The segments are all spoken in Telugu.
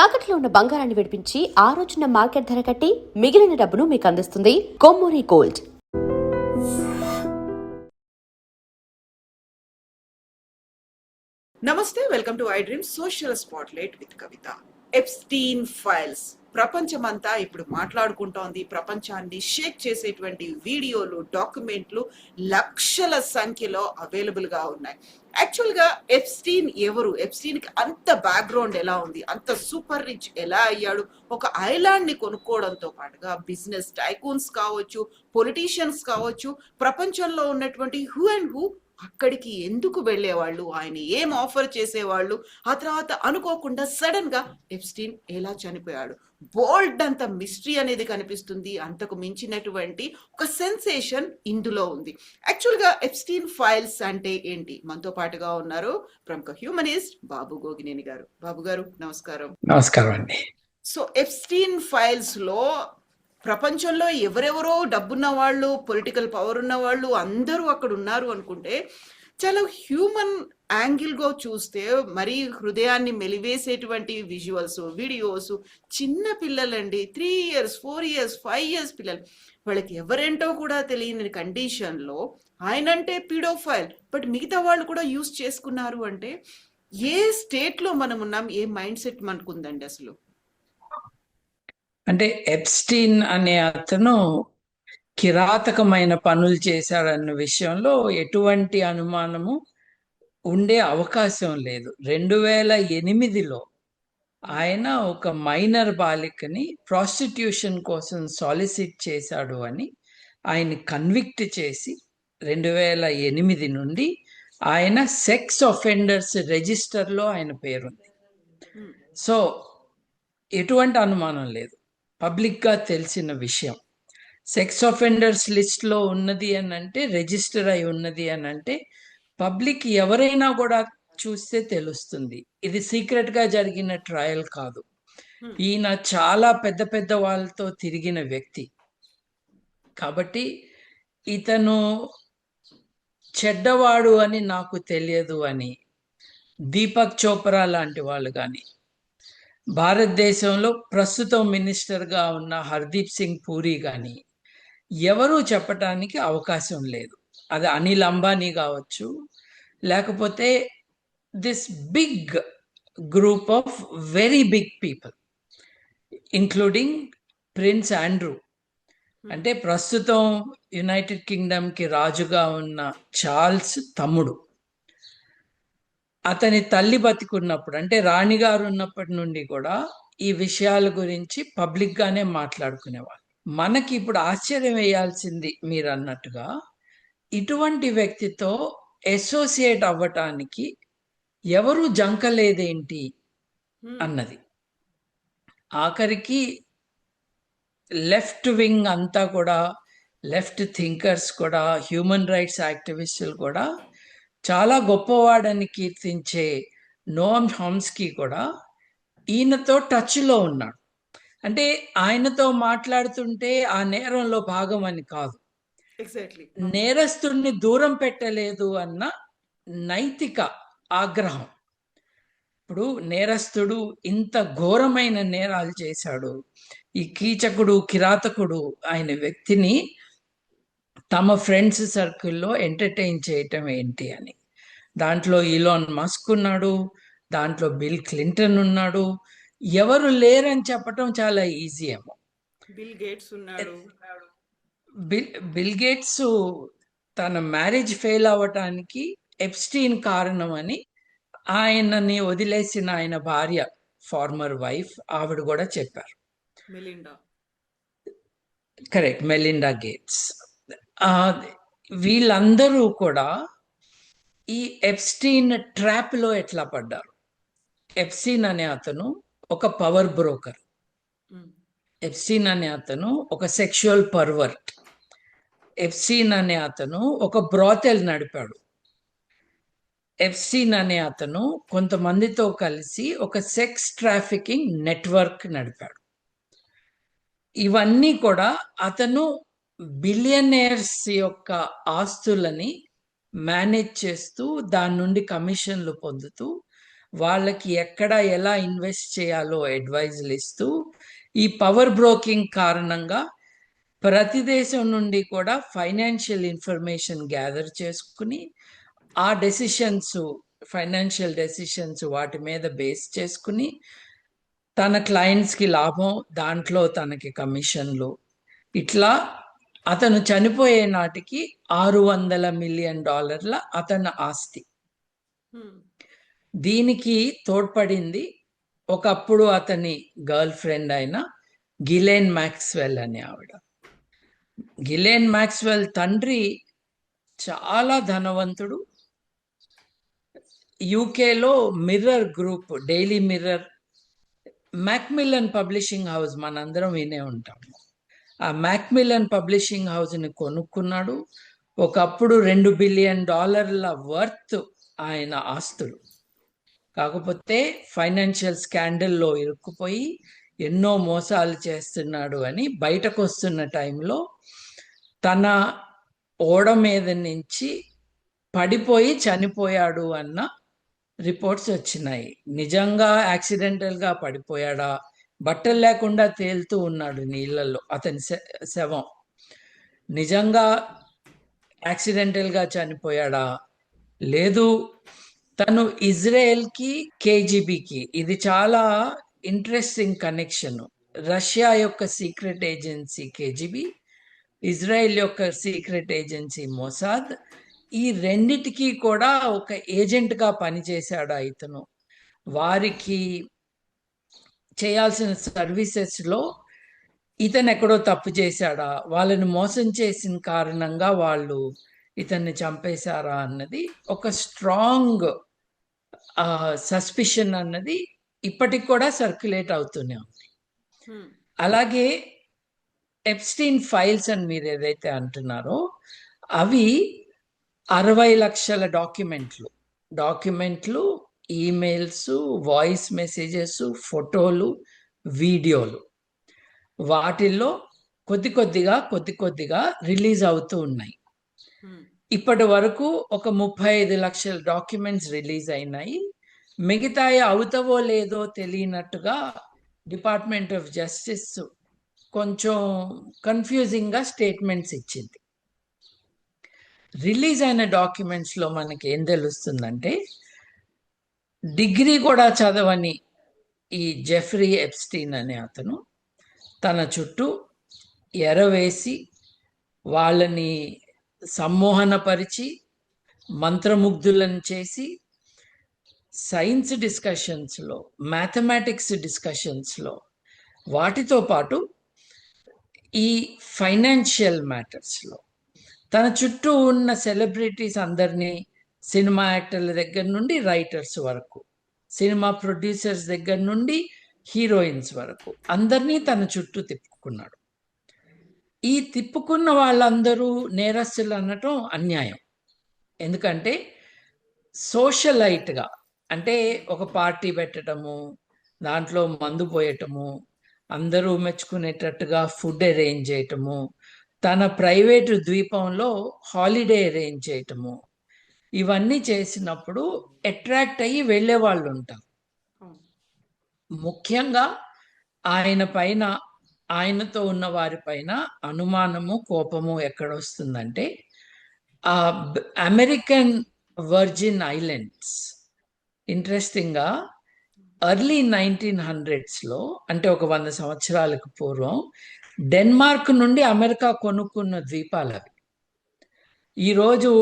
తాకట్లో ఉన్న బంగారాన్ని విడిపించి ఆ రోజున మార్కెట్ ధర కట్టి మిగిలిన డబ్బును మీకు అందిస్తుంది కొమ్మూరి గోల్డ్. నమస్తే, welcome to I dream social spotlight with Kavitha. Epstein files ప్రపంచమంతా ఇప్పుడు మాట్లాడుకుంటోంది. ప్రపంచాన్ని షేక్ చేసేటువంటి వీడియోలు, డాక్యుమెంట్లు లక్షల సంఖ్యలో అవైలబుల్ గా ఉన్నాయి. యాక్చువల్ గా ఎప్స్టీన్ ఎవరు? ఎప్స్టీన్ కి అంత బ్యాక్గ్రౌండ్ ఎలా ఉంది? అంత సూపర్ రిచ్ ఎలా అయ్యాడు? ఒక ఐలాండ్ ని కొనుక్కోవడంతో పాటుగా బిజినెస్ టైకూన్స్ కావచ్చు, పొలిటీషియన్స్ కావచ్చు, ప్రపంచంలో ఉన్నటువంటి హూ అండ్ హూ అక్కడికి ఎందుకు వెళ్ళేవాళ్ళు, ఆయన ఏం ఆఫర్ చేసేవాళ్ళు, ఆ తర్వాత అనుకోకుండా సడన్ గా ఎప్స్టీన్ ఎలా చనిపోయాడు, బోల్డ్ అంత మిస్టరీ అనేది కనిపిస్తుంది. అంతకు మించినటువంటి ఒక సెన్సేషన్ ఇందులో ఉంది. యాక్చువల్ గా ఎప్స్టీన్ ఫైల్స్ అంటే ఏంటి? మనతో పాటుగా ఉన్నారు ప్రముఖ హ్యూమనిస్ట్ బాబు గోగినేని గారు. బాబు గారు నమస్కారం. నమస్కారం అండి. సో ఎప్స్టీన్ ఫైల్స్ లో ప్రపంచంలో ఎవరెవరో డబ్బున్న వాళ్ళు, పొలిటికల్ పవర్ ఉన్న వాళ్ళు అందరూ అక్కడ ఉన్నారు అనుకుంటే, చాలా హ్యూమన్ యాంగిల్గా చూస్తే మరీ హృదయాన్ని మెలివేసేటువంటి విజువల్స్, వీడియోస్. చిన్న పిల్లలండి, 3 years 4 years 5 years పిల్లలు, వాళ్ళకి ఎవరేంటో కూడా తెలియని కండిషన్లో ఆయనంటే పీడోఫైల్, బట్ మిగతా వాళ్ళు కూడా యూస్ చేసుకున్నారు అంటే ఏ స్టేట్లో మనం ఉన్నాం, ఏ మైండ్ సెట్ మనకు ఉందండి అసలు? అంటే ఎప్స్టీన్ అనే అతను కిరాతకమైన పనులు చేశాడన్న విషయంలో ఎటువంటి అనుమానము ఉండే అవకాశం లేదు. 2008లో ఆయన ఒక మైనర్ బాలికని ప్రాస్టిట్యూషన్ కోసం సాలిసిట్ చేశాడు అని ఆయన కన్విక్ట్ చేసి 2008 నుండి ఆయన సెక్స్ ఆఫెండర్స్ రిజిస్టర్లో ఆయన పేరుంది. సో ఎటువంటి అనుమానం లేదు, పబ్లిక్గా తెలిసిన విషయం. సెక్స్ ఆఫెండర్స్ లిస్ట్లో ఉన్నది అని అంటే, రిజిస్టర్ అయి ఉన్నది అని అంటే పబ్లిక్ ఎవరైనా కూడా చూస్తే తెలుస్తుంది. ఇది సీక్రెట్గా జరిగిన ట్రయల్ కాదు. ఈయన చాలా పెద్ద పెద్ద వాళ్ళతో తిరిగిన వ్యక్తి కాబట్టి ఇతను చెడ్డవాడు అని నాకు తెలియదు అని దీపక్ చోప్రా లాంటి వాళ్ళు కానీ, భారతదేశంలో ప్రస్తుతం మినిస్టర్గా ఉన్న హర్దీప్ సింగ్ పూరి కానీ ఎవరూ చెప్పటానికి అవకాశం లేదు. అది అనిల్ అంబానీ కావచ్చు, లేకపోతే this big group of very big people including Prince Andrew. అంటే ప్రస్తుతం యునైటెడ్ కింగ్డమ్కి రాజుగా ఉన్న చార్ల్స్ తమ్ముడు. అతని తల్లి బతికున్నప్పుడు, అంటే రాణిగారు ఉన్నప్పటి నుండి కూడా ఈ విషయాల గురించి పబ్లిక్గానే మాట్లాడుకునేవాళ్ళు. మనకి ఇప్పుడు ఆశ్చర్యం వేయాల్సింది మీరు అన్నట్టుగా ఇటువంటి వ్యక్తితో అసోసియేట్ అవ్వటానికి ఎవరు జంకలేదేంటి అన్నది. ఆఖరికి లెఫ్ట్ వింగ్ అంతా కూడా, లెఫ్ట్ థింకర్స్ కూడా, హ్యూమన్ రైట్స్ యాక్టివిస్టులు కూడా, చాలా గొప్పవాడని కీర్తించే నోమ్ హామ్స్కీ కూడా ఈయనతో టచ్లో ఉన్నాడు. అంటే ఆయనతో మాట్లాడుతుంటే ఆ నేరంలో భాగం అని కాదు, నేరస్తుడిని దూరం పెట్టలేదు అన్న నైతిక ఆగ్రహం. ఇప్పుడు నేరస్తుడు ఇంత ఘోరమైన నేరాలు చేశాడు, ఈ కీచకుడు, కిరాతకుడు అయిన వ్యక్తిని తమ ఫ్రెండ్స్ సర్కిల్లో ఎంటర్టైన్ చేయటం ఏంటి అని. దాంట్లో ఈలాన్ మస్క్ ఉన్నాడు, దాంట్లో బిల్ క్లింటన్ ఉన్నాడు. ఎవరు లేరని చెప్పటం చాలా ఈజీ ఏమో. బిల్ గేట్స్ ఉన్నాడు. బిల్ గేట్స్ తన మ్యారేజ్ ఫెయిల్ అవ్వటానికి ఎప్స్టీన్ కారణం అని ఆయనని వదిలేసిన ఆయన భార్య, ఫార్మర్ వైఫ్, ఆవిడ కూడా చెప్పారు. Correct, Melinda gates. వీళ్ళందరూ కూడా ఈ ఎప్స్టీన్ ట్రాప్లో ఎట్లా పడ్డారు? ఎప్స్టీన్ అనే అతను ఒక పవర్ బ్రోకర్. ఎప్స్టీన్ అనే అతను ఒక సెక్షువల్ పర్వర్ట్. ఎప్స్టీన్ అనే అతను ఒక బ్రాతెల్ నడిపాడు. ఎప్స్టీన్ అనే అతను కొంతమందితో కలిసి ఒక సెక్స్ ట్రాఫికింగ్ నెట్వర్క్ నడిపాడు. ఇవన్నీ కూడా అతను బిలియనేర్స్ యొక్క ఆస్తులని మేనేజ్ చేస్తూ, దాని నుండి కమిషన్లు పొందుతూ, వాళ్ళకి ఎక్కడ ఎలా ఇన్వెస్ట్ చేయాలో అడ్వైజులు ఇస్తూ ఈ పవర్ బ్రోకింగ్ కారణంగా ప్రతి దేశం నుండి కూడా ఫైనాన్షియల్ ఇన్ఫర్మేషన్ గ్యాదర్ చేసుకుని ఆ డెసిషన్స్, ఫైనాన్షియల్ డెసిషన్స్ వాటి మీద బేస్ చేసుకుని తన క్లయింట్స్కి లాభం, దాంట్లో తనకి కమిషన్లు, ఇట్లా అతను చనిపోయే నాటికి $600 మిలియన్ అతని ఆస్తి. దీనికి తోడ్పడింది ఒకప్పుడు అతని గర్ల్ ఫ్రెండ్ అయిన గిలెన్ మ్యాక్స్వెల్ అనే ఆవిడ. గిలెన్ మ్యాక్స్వెల్ తండ్రి చాలా ధనవంతుడు. యూకేలో Mirror group, Daily Mirror, Macmillan publishing house మనందరం వినే ఉంటాము. ఆ మ్యాక్మిల్లన్ పబ్లిషింగ్ హౌస్ని కొనుక్కున్నాడు. ఒకప్పుడు $2 బిలియన్ వర్త్ ఆయన ఆస్తులు. కాకపోతే ఫైనాన్షియల్ స్కాండల్లో ఇరుక్కుపోయి ఎన్నో మోసాలు చేస్తున్నాడు అని బయటకు వస్తున్న టైంలో తన ఓడ మీద నుంచి పడిపోయి చనిపోయాడు అన్న రిపోర్ట్స్ వచ్చినాయి. నిజంగా యాక్సిడెంటల్గా పడిపోయాడా, బట్టలు లేకుండా తేలుతూ ఉన్నాడు నీళ్ళల్లో అతని శవం, నిజంగా యాక్సిడెంటల్గా చనిపోయాడా, లేదు తను ఇజ్రాయెల్కి కేజీబీకి, ఇది చాలా ఇంట్రెస్టింగ్ కనెక్షన్. రష్యా యొక్క సీక్రెట్ ఏజెన్సీ కేజీబీ, ఇజ్రాయెల్ యొక్క సీక్రెట్ ఏజెన్సీ మొసాద్, ఈ రెండిటికి కూడా ఒక ఏజెంట్గా పనిచేశాడు ఇతను. వారికి చేయాల్సిన సర్వీసెస్లో ఇతను ఎక్కడో తప్పు చేశాడా, వాళ్ళని మోసం చేసిన కారణంగా వాళ్ళు ఇతన్ని చంపేశారా అన్నది ఒక స్ట్రాంగ్ సస్పిషన్ అన్నది ఇప్పటికి కూడా సర్క్యులేట్ అవుతూనే ఉంది. అలాగే ఎప్స్టీన్ ఫైల్స్ అని మీరు ఏదైతే అంటున్నారో అవి 60 లక్షల డాక్యుమెంట్లు, ఈమెయిల్స్, వాయిస్ మెసేజెస్, ఫోటోలు, వీడియోలు, వాటిల్లో కొద్ది కొద్దిగా రిలీజ్ అవుతూ ఉన్నాయి. ఇప్పటి వరకు ఒక 35 లక్షల డాక్యుమెంట్స్ రిలీజ్ అయినాయి. మిగతాయి అవుతావో లేదో తెలియనట్టుగా డిపార్ట్మెంట్ ఆఫ్ జస్టిస్ కొంచెం కన్ఫ్యూజింగ్గా స్టేట్మెంట్స్ ఇచ్చింది. రిలీజ్ అయిన డాక్యుమెంట్స్లో మనకి ఏం తెలుస్తుందంటే, డిగ్రీ కూడా చదవని ఈ జెఫ్రీ ఎప్స్టీన్ అనే అతను తన చుట్టూ ఎరవేసి వాళ్ళని సమ్మోహనపరిచి మంత్రముగ్ధులను చేసి సైన్స్ డిస్కషన్స్లో, మ్యాథమెటిక్స్ డిస్కషన్స్లో, వాటితో పాటు ఈ ఫైనాన్షియల్ మ్యాటర్స్లో తన చుట్టూ ఉన్న సెలబ్రిటీస్ అందరినీ, సినిమా యాక్టర్ల దగ్గర నుండి రైటర్స్ వరకు, సినిమా ప్రొడ్యూసర్స్ దగ్గర నుండి హీరోయిన్స్ వరకు అందరినీ తన చుట్టూ తిప్పుకున్నాడు. ఈ తిప్పుకున్న వాళ్ళందరూ నేరస్తులు అనటం అన్యాయం. ఎందుకంటే సోషలైట్గా, అంటే ఒక పార్టీ పెట్టడము, దాంట్లో మందు పోయటము, అందరూ మెచ్చుకునేటట్టుగా ఫుడ్ అరేంజ్ చేయటము, తన ప్రైవేటు ద్వీపంలో హాలిడే అరేంజ్ చేయటము, ఇవన్నీ చేసినప్పుడు అట్రాక్ట్ అయ్యి వెళ్ళే వాళ్ళు ఉంటారు. ముఖ్యంగా ఆయన పైన, ఆయనతో ఉన్న వారి పైన అనుమానము, కోపము ఎక్కడొస్తుందంటే ఆ అమెరికన్ వర్జిన్ ఐలాండ్స్. ఇంట్రెస్టింగ్గా ఎర్లీ 1900s అంటే ఒక 100 సంవత్సరాలకు పూర్వం డెన్మార్క్ నుండి అమెరికా కొనుక్కున్న ద్వీపాలు అవి. ఈరోజు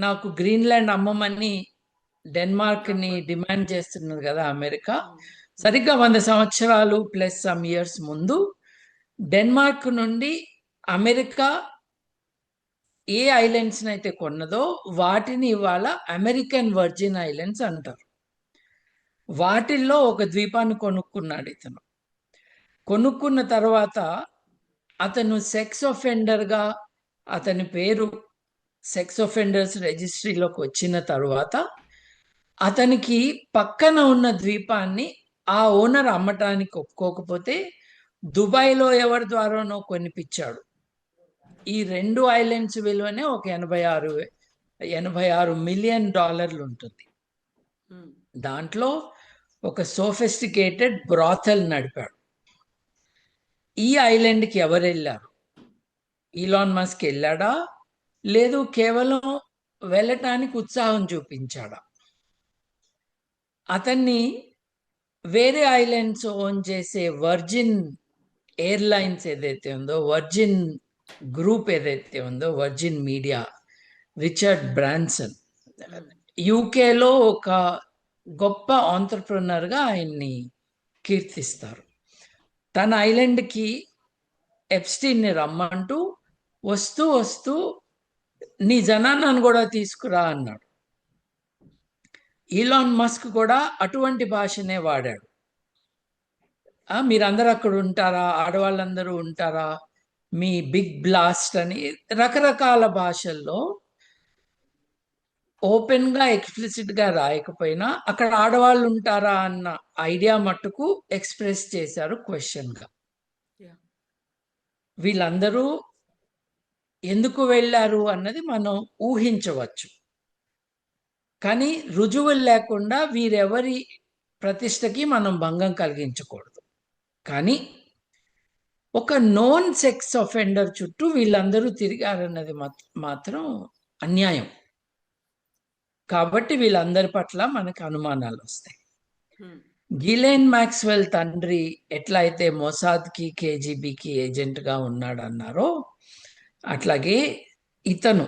నాకు గ్రీన్లాండ్ అమ్మమని డెన్మార్క్ని డిమాండ్ చేస్తున్నది కదా అమెరికా. సరిగ్గా 100 సంవత్సరాలు ప్లస్ సమ్ ఇయర్స్ ముందు డెన్మార్క్ నుండి అమెరికా ఏ ఐలాండ్స్ని అయితే కొన్నదో వాటిని ఇవాళ అమెరికన్ వర్జిన్ ఐలాండ్స్ అంటారు. వాటిల్లో ఒక ద్వీపాన్ని కొనుక్కున్నాడు ఇతను. కొనుక్కున్న తర్వాత అతను సెక్స్ ఒఫెండర్గా, అతని పేరు సెక్స్ ఒఫెండర్స్ రిజిస్ట్రీలోకి వచ్చిన తర్వాత అతనికి పక్కన ఉన్న ద్వీపాన్ని ఆ ఓనర్ అమ్మటానికి ఒప్పుకోకపోతే దుబాయ్లో ఎవరి ద్వారానో కొనిపించాడు. ఈ 2 ఐలాండ్స్ విలువనే ఒక $86 మిలియన్ ఉంటుంది. దాంట్లో ఒక సోఫిస్టికేటెడ్ బ్రాథల్ నడిపాడు. ఈ ఐలాండ్కి ఎవరు వెళ్ళారు? ఈలాన్ మస్క్ వెళ్ళాడా, లేదు కేవలం వెళ్ళటానికి ఉత్సాహం చూపించాడా? అతన్ని వేరే ఐలాండ్స్ ఓన్ చేసే వర్జిన్ ఎయిర్లైన్స్ ఏదైతే ఉందో, వర్జిన్ గ్రూప్ ఏదైతే ఉందో, వర్జిన్ మీడియా, రిచర్డ్ బ్రాన్సన్, యూకేలో ఒక గొప్ప ఆంటర్ప్రినర్గా ఆయన్ని కీర్తిస్తారు. తన ఐలాండ్కి ఎప్స్టీన్ని రమ్మంటూ వస్తూ వస్తూ నీ జనాన్ని కూడా తీసుకురా అన్నాడు. ఈలాన్ మస్క్ కూడా అటువంటి భాషనే వాడాడు. మీరందరూ అక్కడ ఉంటారా, ఆడవాళ్ళందరూ ఉంటారా, మీ బిగ్ బ్లాస్ట్ అని రకరకాల భాషల్లో ఓపెన్గా ఎక్స్ప్లిసిట్గా రాయకపోయినా అక్కడ ఆడవాళ్ళు ఉంటారా అన్న ఐడియా మట్టుకు ఎక్స్ప్రెస్ చేశారు క్వశ్చన్గా. వీళ్ళందరూ ఎందుకు వెళ్ళారు అన్నది మనం ఊహించవచ్చు, కానీ రుజువులు లేకుండా వీరెవరి ప్రతిష్టకి మనం భంగం కలిగించకూడదు. కానీ ఒక నోన్ సెక్స్ అఫెండర్ చుట్టూ వీళ్ళందరూ తిరిగారన్నది మాత్రం అన్యాయం. కాబట్టి వీళ్ళందరి పట్ల మనకు అనుమానాలు వస్తాయి. గిలెన్ మ్యాక్స్వెల్ తండ్రి ఎట్లయితే మొసాద్కి, కేజీబీకి ఏజెంట్గా ఉన్నాడన్నారో, అట్లాగే ఇతను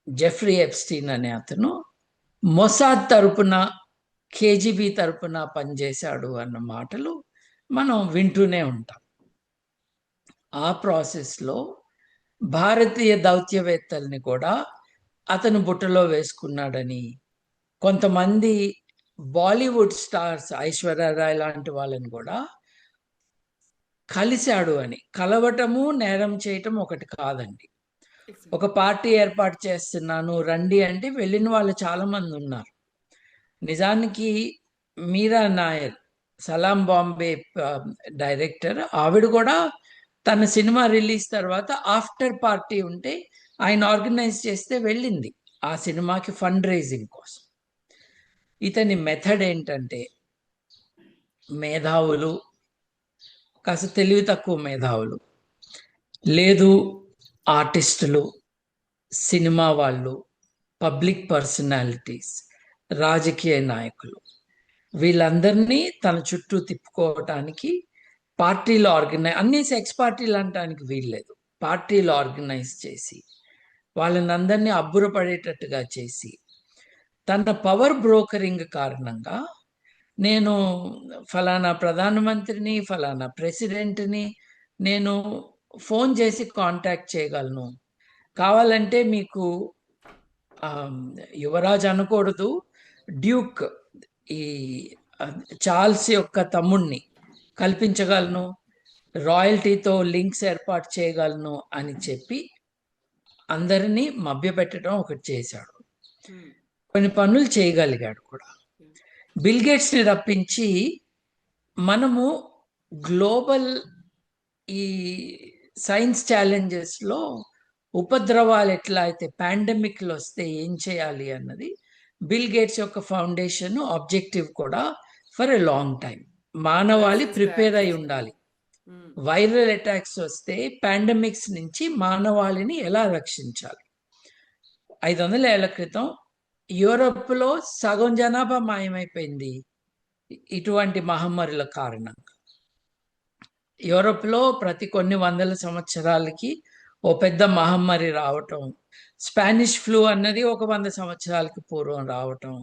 జెఫ్రీ ఎప్స్టీన్ అనే అతను మొసాద్ తరపున, కేజీబీ తరపున పనిచేశాడు అన్న మాటలు మనం వింటూనే ఉంటాం. ఆ ప్రాసెస్లో భారతీయ దౌత్యవేత్తల్ని కూడా అతను బుట్టలో వేసుకున్నాడని, కొంతమంది బాలీవుడ్ స్టార్స్, ఐశ్వర్యరాయ్ లాంటి వాళ్ళని కూడా కలిశాడు అని. కలవటము నేరం చేయటం ఒకటి కాదండి. ఒక పార్టీ ఏర్పాటు చేస్తున్నాను రండి అంటే వెళ్ళిన వాళ్ళు చాలా మంది ఉన్నారు. నిజానికి మీరా నాయర్, సలాం బాంబే డైరెక్టర్, ఆవిడ కూడా తన సినిమా రిలీజ్ తర్వాత ఆఫ్టర్ పార్టీ ఉంటే ఆయన ఆర్గనైజ్ చేస్తే వెళ్ళింది ఆ సినిమాకి ఫండ్ రైజింగ్ కోసం. ఇతని మెథడ్ ఏంటంటే, మేధావులు, కాస్త తెలివి తక్కువ మేధావులు, లేదు ఆర్టిస్టులు, సినిమా వాళ్ళు, పబ్లిక్ పర్సనాలిటీస్, రాజకీయ నాయకులు, వీళ్ళందరినీ తన చుట్టూ తిప్పుకోవటానికి పార్టీలు అన్ని సెక్స్ పార్టీలు అనటానికి వీల్లేదు, పార్టీలు ఆర్గనైజ్ చేసి వాళ్ళని అందరినీ అబ్బురపడేటట్టుగా చేసి, తన పవర్ బ్రోకరింగ్ కారణంగా నేను ఫలానా ప్రధానమంత్రిని, ఫలానా ప్రెసిడెంట్ని నేను ఫోన్ చేసి కాంటాక్ట్ చేయగలను, కావాలంటే మీకు యువరాజ్ అనకూడదు, డ్యూక్, ఈ చార్ల్స్ యొక్క తమ్ముణ్ణి కల్పించగలను, రాయల్టీతో లింక్స్ ఏర్పాటు చేయగలను అని చెప్పి అందరినీ మభ్యపెట్టడం ఒకటి చేశాడు. కొన్ని పనులు చేయగలిగాడు కూడా. బిల్ గేట్స్ని రప్పించి మనము గ్లోబల్ ఈ సైన్స్ ఛాలెంజెస్లో ఉపద్రవాలు ఎట్లా అయితే పాండమిక్లు వస్తే ఏం చేయాలి అన్నది బిల్ గేట్స్ యొక్క ఫౌండేషన్ ఆబ్జెక్టివ్ కూడా ఫర్ ఎ లాంగ్ టైం. మానవాళి ప్రిపేర్ అయి ఉండాలి. వైరల్ అటాక్స్ వస్తే పాండమిక్స్ నుంచి మానవాళిని ఎలా రక్షించాలి. 500 ఏళ్ల క్రితం యూరప్లో సగం జనాభా మాయమైపోయింది ఇటువంటి మహమ్మారుల కారణంగా. యూరప్లో ప్రతి కొన్ని వందల సంవత్సరాలకి ఓ పెద్ద మహమ్మారి రావటం, స్పానిష్ ఫ్లూ అన్నది ఒక 100 సంవత్సరాలకి పూర్వం రావటం,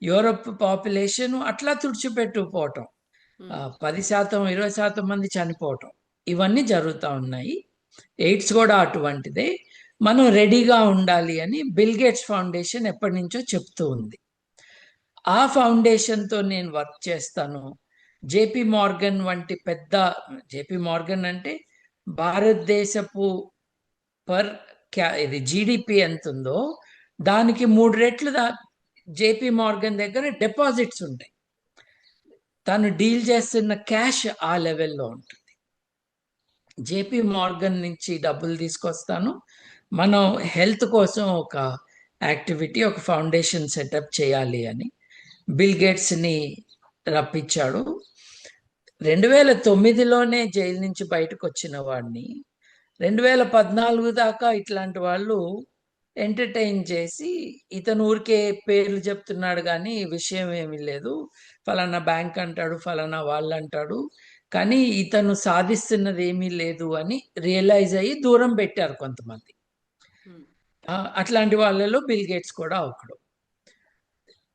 యూరప్ పాపులేషన్ అట్లా తుడిచిపెట్టుకుపోవటం, 10%, 20% మంది చనిపోవటం, ఇవన్నీ జరుగుతూ ఉన్నాయి. ఎయిడ్స్ కూడా అటువంటిదే. మనం రెడీగా ఉండాలి అని బిల్ గేట్స్ ఫౌండేషన్ ఎప్పటి నుంచో చెప్తూ ఉంది. ఆ ఫౌండేషన్తో నేను వర్క్ చేస్తాను. జేపీ మార్గన్ వంటి పెద్ద, జేపీ మార్గన్ అంటే భారతదేశపు ఇది జీడిపి ఎంత ఉందో దానికి 3 రెట్లు జేపీ మార్గన్ దగ్గర డిపాజిట్స్ ఉంటాయి. తను డీల్ చేస్తున్న క్యాష్ ఆ లెవెల్లో ఉంటుంది. జేపీ మార్గన్ నుంచి డబ్బులు తీసుకొస్తాను, మనం హెల్త్ కోసం ఒక యాక్టివిటీ, ఒక ఫౌండేషన్ సెటప్ చేయాలి అని బిల్ గేట్స్ని రప్పించాడు. 2009లోనే జైలు నుంచి బయటకు వచ్చిన వాడిని 2014 దాకా ఇట్లాంటి వాళ్ళు ఎంటర్టైన్ చేసి, ఇతను ఊరికే పేర్లు చెప్తున్నాడు కానీ విషయం ఏమీ లేదు, ఫలానా బ్యాంక్ అంటాడు, ఫలానా వాళ్ళు అంటాడు, కానీ ఇతను సాధిస్తున్నది ఏమీ లేదు అని రియలైజ్ అయ్యి దూరం పెట్టారు కొంతమంది. అట్లాంటి వాళ్ళలో బిల్ గేట్స్ కూడా ఒకడు.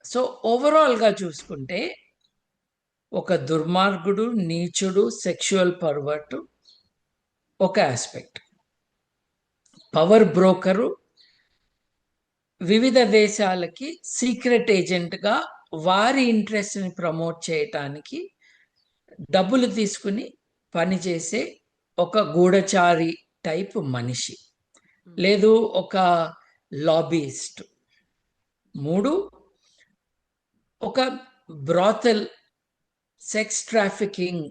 సో ఓవరాల్గా చూసుకుంటే ఒక దుర్మార్గుడు, నీచుడు, సెక్షువల్ పర్వర్ట్ ఒక ఆస్పెక్ట్. పవర్ బ్రోకరు, వివిధ దేశాలకి సీక్రెట్ ఏజెంట్గా వారి ఇంట్రెస్ట్ని ప్రమోట్ చేయటానికి డబ్బులు తీసుకుని పనిచేసే ఒక గూఢచారి టైప్ మనిషి, లేదు ఒక లాబీయిస్ట్. 3, ఒక బ్రాతల్ సెక్స్ ట్రాఫికింగ్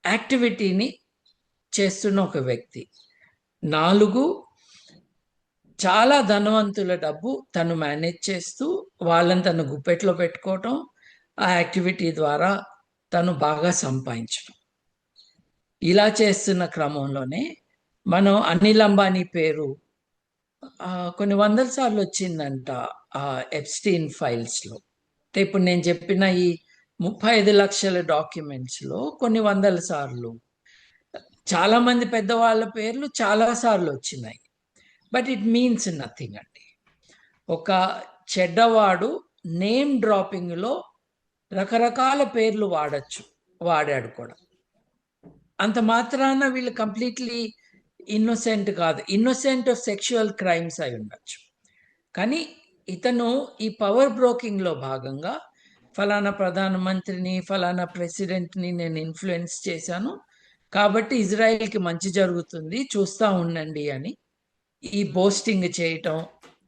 యాక్టివిటీని చేస్తున్న ఒక వ్యక్తి. 4, చాలా ధనవంతుల డబ్బు తను మేనేజ్ చేస్తూ వాళ్ళని తను గుప్పెట్లో పెట్టుకోవటం, ఆ యాక్టివిటీ ద్వారా తను బాగా సంపాదించడం. ఇలా చేస్తున్న క్రమంలోనే మనం అనిల్ అంబానీ పేరు కొన్ని వందల సార్లు వచ్చిందంట ఆ ఎప్స్టీన్ ఫైల్స్లో. ఇప్పుడు నేను చెప్పిన ఈ 35 లక్షల డాక్యుమెంట్స్లో కొన్ని వందల సార్లు, చాలా మంది పెద్దవాళ్ళ పేర్లు చాలా సార్లు వచ్చినాయి. బట్ ఇట్ మీన్స్ నథింగ్ అండి. ఒక చెడ్డవాడు నేమ్ డ్రాపింగ్లో రకరకాల పేర్లు వాడాడు కూడా. అంత మాత్రాన వీళ్ళు కంప్లీట్లీ ఇన్నోసెంట్ కాదు. ఇన్నోసెంట్ ఆఫ్ సెక్షువల్ క్రైమ్స్ అయి ఉండొచ్చు, కానీ ఇతను ఈ పవర్ బ్రోకింగ్లో భాగంగా ఫలానా ప్రధానమంత్రిని, ఫలానా ప్రెసిడెంట్ని నేను ఇన్ఫ్లుయెన్స్ చేశాను కాబట్టి ఇజ్రాయెల్కి మంచి జరుగుతుంది, చూస్తూ ఉండండి అని ఈ బోస్టింగ్ చేయటం,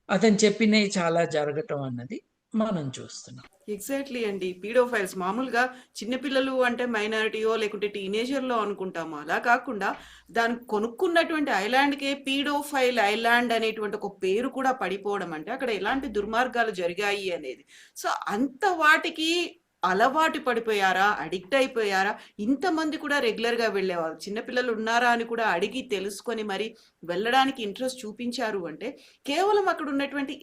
అతను చెప్పినవి చాలా జరగటం అన్నది మనం చూస్తున్నాం. ఎగ్జాక్ట్లీ అండి. పీడోఫైల్స్ మామూలుగా చిన్నపిల్లలు అంటే మైనారిటీయో లేకుంటే టీనేజర్లో అనుకుంటాము. అలా కాకుండా దాన్ని కొనుక్కున్నటువంటి ఐలాండ్కే పీడోఫైల్ ఐలాండ్ అనేటువంటి ఒక పేరు కూడా పడిపోవడం అంటే అక్కడ ఎలాంటి దుర్మార్గాలు జరిగాయి అనేది. సో అంత వాటికి అలవాటు పడిపోయారా, అడిక్ట్ అయిపోయారా? ఇంతమంది కూడా రెగ్యులర్గా వెళ్ళేవాళ్ళు. చిన్నపిల్లలు ఉన్నారా అని కూడా అడిగి తెలుసుకొని మరి వెళ్ళడానికి ఇంట్రెస్ట్ చూపించారు అంటే కేవలం అక్కడ ఉన్నటువంటి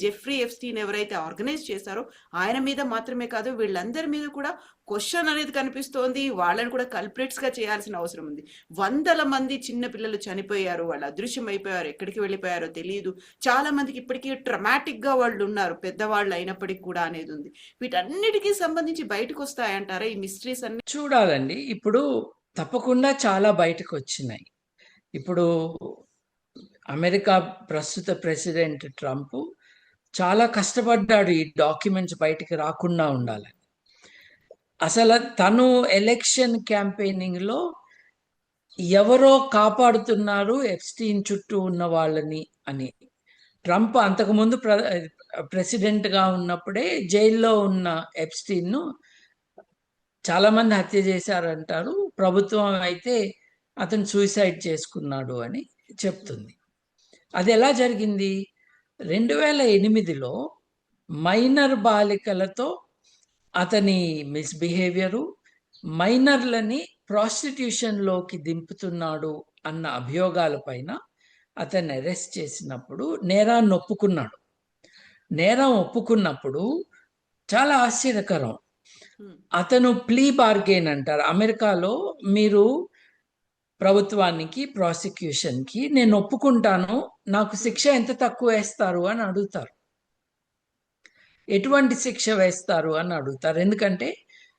జెఫ్రీ ఎప్స్టీన్ ఎవరైతే ఆర్గనైజ్ చేశారో ఆయన మీద మాత్రమే కాదు, వీళ్ళందరి మీద కూడా క్వశ్చన్ అనేది కనిపిస్తోంది. వాళ్ళని కూడా కల్ప్రిట్స్గా చేయాల్సిన అవసరం ఉంది. వందల మంది చిన్న పిల్లలు చనిపోయారు, వాళ్ళు అదృశ్యం అయిపోయారు, ఎక్కడికి వెళ్ళిపోయారో తెలియదు. చాలా మందికి ఇప్పటికీ ట్రమాటిక్గా వాళ్ళు ఉన్నారు, పెద్దవాళ్ళు అయినప్పటికీ కూడా అనేది ఉంది. వీటన్నిటికీ సంబంధించి బయటకు వస్తాయంటారా ఈ మిస్టరీస్ అన్ని? చూడాలండి. ఇప్పుడు తప్పకుండా చాలా బయటకు వచ్చినాయి. ఇప్పుడు అమెరికా ప్రస్తుత ప్రెసిడెంట్ ట్రంప్ చాలా కష్టపడ్డాడు ఈ డాక్యుమెంట్స్ బయటికి రాకుండా ఉండాలని. అసలు తను ఎలక్షన్ క్యాంపెయినింగ్లో ఎవరో కాపాడుతున్నారు ఎప్స్టీన్ చుట్టూ ఉన్న వాళ్ళని అని. ట్రంప్ అంతకుముందు ప్రెసిడెంట్గా ఉన్నప్పుడే జైల్లో ఉన్న ఎప్స్టీన్ను చాలామంది హత్య చేశారంటారు, ప్రభుత్వం అయితే అతను సూసైడ్ చేసుకున్నాడు అని చెప్తుంది. అది ఎలా జరిగింది? 2008లో మైనర్ బాలికలతో అతని మిస్బిహేవియరు, మైనర్లని ప్రాస్టిట్యూషన్లోకి దింపుతున్నాడు అన్న అభియోగాల పైన అతన్ని అరెస్ట్ చేసినప్పుడు నేరాన్ని ఒప్పుకున్నాడు. నేరం ఒప్పుకున్నప్పుడు చాలా ఆశ్చర్యకరం, అతను ప్లీ బార్గెయిన్ అంటారు అమెరికాలో. మీరు ప్రభుత్వానికి, ప్రాసిక్యూషన్కి నేను ఒప్పుకుంటాను, నాకు శిక్ష ఎంత తక్కువ వేస్తారు అని అడుగుతారు. ఎటువంటి శిక్ష వేస్తారు అని అడుగుతారు. ఎందుకంటే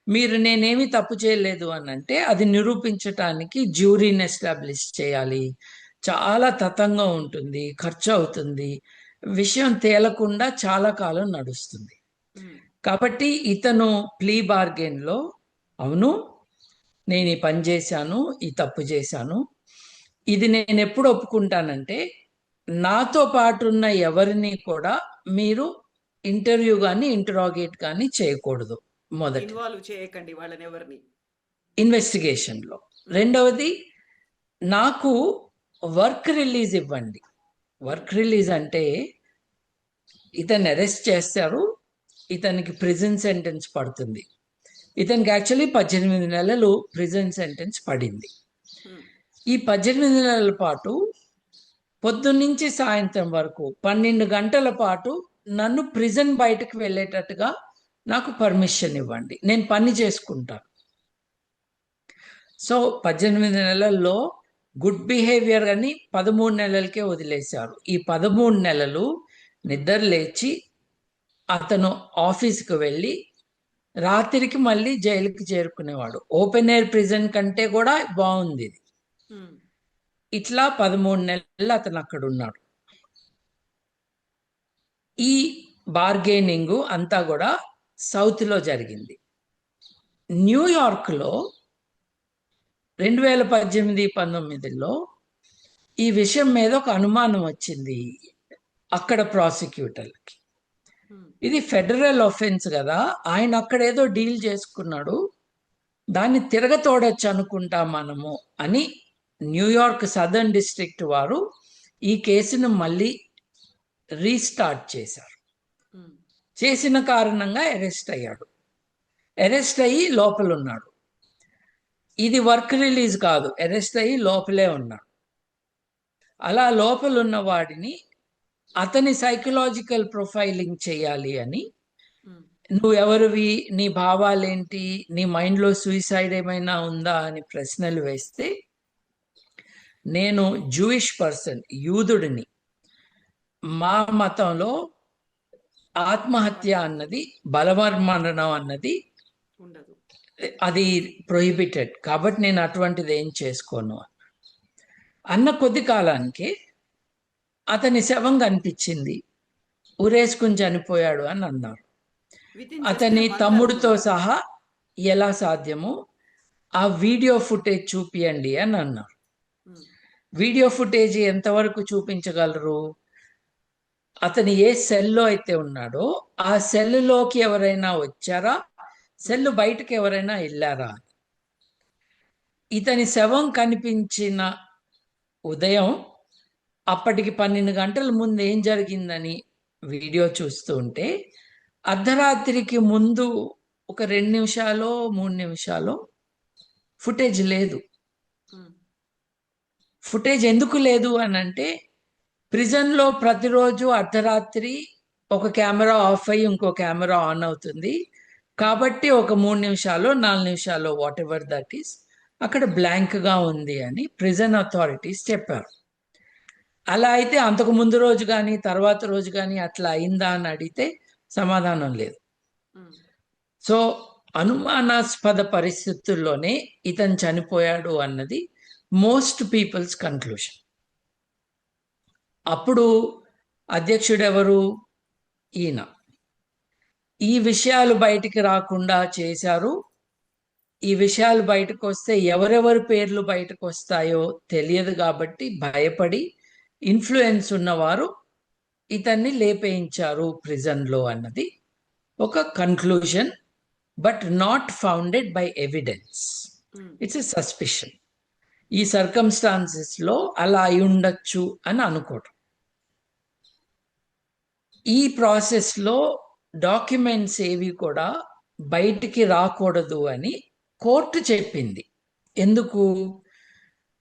మీరు నేనేమి తప్పు చేయలేదు అని అంటే అది నిరూపించటానికి జ్యూరీని ఎస్టాబ్లిష్ చేయాలి, చాలా తతంగం ఉంటుంది, ఖర్చు అవుతుంది, విషయం తేలకుండా చాలా కాలం నడుస్తుంది. కాబట్టి ఇతను ప్లీ బార్గెన్లో అవును నేను ఈ పని చేశాను, ఈ తప్పు చేశాను, ఇది నేను ఎప్పుడు ఒప్పుకుంటానంటే నాతో పాటు ఉన్న ఎవరిని కూడా మీరు ఇంటర్వ్యూ కానీ ఇంటరాగేట్ కానీ చేయకూడదు. మొదటి ఇన్వాల్వ్ చేయకండి వాళ్ళని ఎవరిని ఇన్వెస్టిగేషన్లో. రెండవది, నాకు వర్క్ రిలీజ్ ఇవ్వండి. వర్క్ రిలీజ్ అంటే ఇతన్ని అరెస్ట్ చేస్తారు, ఇతనికి ప్రిజన్ సెంటెన్స్ పడుతుంది. ఇతనికి యాక్చువల్లీ 18 నెలలు ప్రిజన్ సెంటెన్స్ పడింది. ఈ 18 నెలల పాటు పొద్దున్నుంచి సాయంత్రం వరకు 12 గంటల పాటు నన్ను ప్రిజన్ బయటకు వెళ్ళేటట్టుగా నాకు పర్మిషన్ ఇవ్వండి, నేను పని చేసుకుంటాను. సో 18 నెలల్లో గుడ్ బిహేవియర్ అని 13 నెలలకే వదిలేశారు. ఈ 13 నెలలు నిద్ర లేచి అతను ఆఫీస్కి వెళ్ళి రాత్రికి మళ్ళీ జైలుకి చేరుకునేవాడు. ఓపెన్ ఎయిర్ ప్రిజన్ కంటే కూడా బాగుంది ఇది. ఇట్లా 13 నెలలు అతను అక్కడ ఉన్నాడు. ఈ బార్గెనింగ్ అంతా కూడా సౌత్లో జరిగింది. న్యూయార్క్లో 2018-19లో ఈ విషయం మీద ఒక అనుమానం వచ్చింది అక్కడ ప్రాసిక్యూటర్లకి. ఇది ఫెడరల్ ఆఫెన్స్ కదా, ఆయన అక్కడ ఏదో డీల్ చేసుకున్నాడు, దాన్ని తిరగతోడొచ్చు అనుకుంటా మనము అని న్యూయార్క్ సదర్న్ డిస్ట్రిక్ట్ వారు ఈ కేసును మళ్ళీ రీస్టార్ట్ చేశారు. చేసిన కారణంగా అరెస్ట్ అయ్యాడు. అరెస్ట్ అయ్యి లోపల ఉన్నాడు. ఇది వర్క్ రిలీజ్ కాదు, అరెస్ట్ అయ్యి లోపలే ఉన్నాడు. అలా లోపల ఉన్న వాడిని అతని సైకలాజికల్ ప్రొఫైలింగ్ చేయాలి అని, నువ్వు ఎవరివి, నీ భావాలేంటి, నీ మైండ్లో సూసైడ్ ఏమైనా ఉందా అని ప్రశ్నలు వేస్తే, నేను జూయిష్ పర్సన్, యూదుడిని, మా మతంలో ఆత్మహత్య అన్నది, బలవన్మరణం అన్నది ఉండదు, అది ప్రొహిబిటెడ్, కాబట్టి నేను అటువంటిది ఏం చేసుకోను అన్న కొద్ది కాలానికి అతని శవం కనిపించింది, ఉరేసుకుని చనిపోయాడు అని అన్నారు. అతని తమ్ముడితో సహా ఎలా సాధ్యమో ఆ వీడియో ఫుటేజ్ చూపియండి అని అన్నారు. వీడియో ఫుటేజ్ ఎంతవరకు చూపించగలరు? అతను ఏ సెల్లో అయితే ఉన్నాడో ఆ సెల్లోకి ఎవరైనా వచ్చారా, సెల్ బయటకు ఎవరైనా వెళ్ళారా. ఇతని శవం కనిపించిన ఉదయం అప్పటికి 12 గంటల ముందు ఏం జరిగిందని వీడియో చూస్తూ ఉంటే, అర్ధరాత్రికి ముందు ఒక 2 నిమిషాలు 3 నిమిషాలు ఫుటేజ్ లేదు. ఫుటేజ్ ఎందుకు లేదు అని అంటే, ప్రిజన్లో ప్రతిరోజు అర్ధరాత్రి ఒక కెమెరా ఆఫ్ అయ్యి ఇంకో కెమెరా ఆన్ అవుతుంది. కాబట్టి ఒక 3 నిమిషాలు 4 నిమిషాలు వాట్ ఎవర్ దట్ ఈస్ అక్కడ బ్లాంక్గా ఉంది అని ప్రిజన్ అథారిటీస్ చెప్పారు. అలా అయితే అంతకు ముందు రోజు కానీ తర్వాత రోజు కానీ అట్లా అయిందా అని అడిగితే సమాధానం లేదు. సో అనుమానాస్పద పరిస్థితుల్లోనే ఇతను చనిపోయాడు అన్నది మోస్ట్ పీపుల్స్ కన్క్లూషన్. అప్పుడు అధ్యక్షుడు ఎవరు? ఈయన. ఈ విషయాలు బయటికి రాకుండా చేశారు. ఈ విషయాలు బయటకు వస్తే ఎవరెవరి పేర్లు బయటకు వస్తాయో తెలియదు కాబట్టి భయపడి ఇన్ఫ్లుయెన్స్ ఉన్నవారు ఇతన్ని లేపేయించారు ప్రిజన్లో అన్నది ఒక conclusion, but not founded by evidence. It's a suspicion. ఈ సర్కమ్స్టాన్సెస్లో అలా అయి ఉండొచ్చు అని అనుకోవటం. ఈ ప్రాసెస్లో డాక్యుమెంట్స్ ఏవి కూడా బయటికి రాకూడదు అని కోర్టు చెప్పింది. ఎందుకు?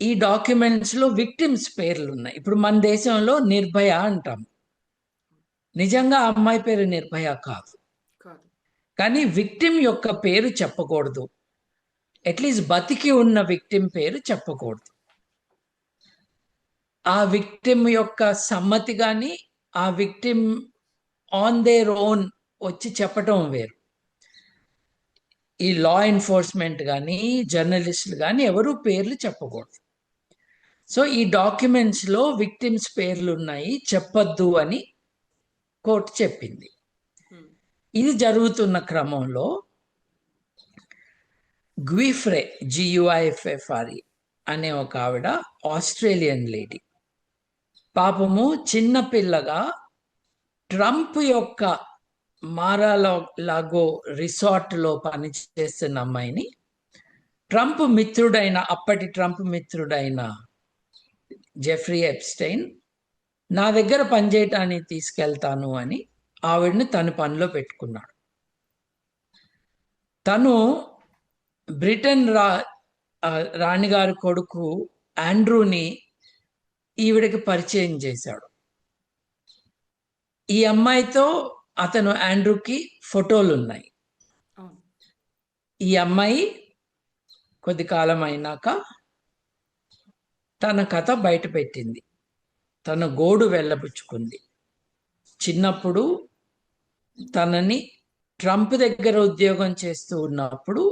ఈ డాక్యుమెంట్స్లో విక్టిమ్స్ పేర్లు ఉన్నాయి. ఇప్పుడు మన దేశంలో నిర్భయ అంటాం, నిజంగా అమ్మాయి పేరు నిర్భయ కాదు, కానీ విక్టిమ్ యొక్క పేరు చెప్పకూడదు. అట్లీస్ట్ బతికి ఉన్న విక్టిమ్ పేరు చెప్పకూడదు. ఆ విక్టిమ్ యొక్క సమ్మతి కానీ ఆ విక్టిమ్ ఆన్ దేర్ ఓన్ వచ్చి చెప్పటం వేరు. ఈ లా ఎన్ఫోర్స్మెంట్ కానీ జర్నలిస్టులు కానీ ఎవరు పేర్లు చెప్పకూడదు. సో ఈ డాక్యుమెంట్స్లో విక్టిమ్స్ పేర్లు ఉన్నాయి, చెప్పొద్దు అని కోర్టు చెప్పింది. ఇది జరుగుతున్న క్రమంలో గ్విఫ్రే, GUIFFRE అనే ఒక ఆవిడ, ఆస్ట్రేలియన్ లేడీ, పాపము చిన్నపిల్లగా ట్రంప్ యొక్క మారాలాగో రిసార్ట్లో పనిచేస్తున్న అమ్మాయిని ట్రంప్ మిత్రుడైన, అప్పటి ట్రంప్ మిత్రుడైన జెఫ్రీ ఎప్స్టైన్ నా దగ్గర పనిచేయటానికి తీసుకెళ్తాను అని ఆవిడని తన పనిలో పెట్టుకున్నాడు. తను బ్రిటన్ రాణిగారి కొడుకు ఆండ్రూని ఈవిడకి పరిచయం చేశాడు. ఈ అమ్మాయితో అతను ఆండ్రూకి ఫోటోలు ఉన్నాయి. అవును. ఈ అమ్మాయి కొద్ది కాలం అయినాక తన కథ బయట పెట్టింది. తన గోడు వెళ్ళబుచ్చుకుంది. చిన్నప్పుడు తనని ట్రంప్ దగ్గర ఉద్యోగం చేస్తూ ఉన్నప్పుడు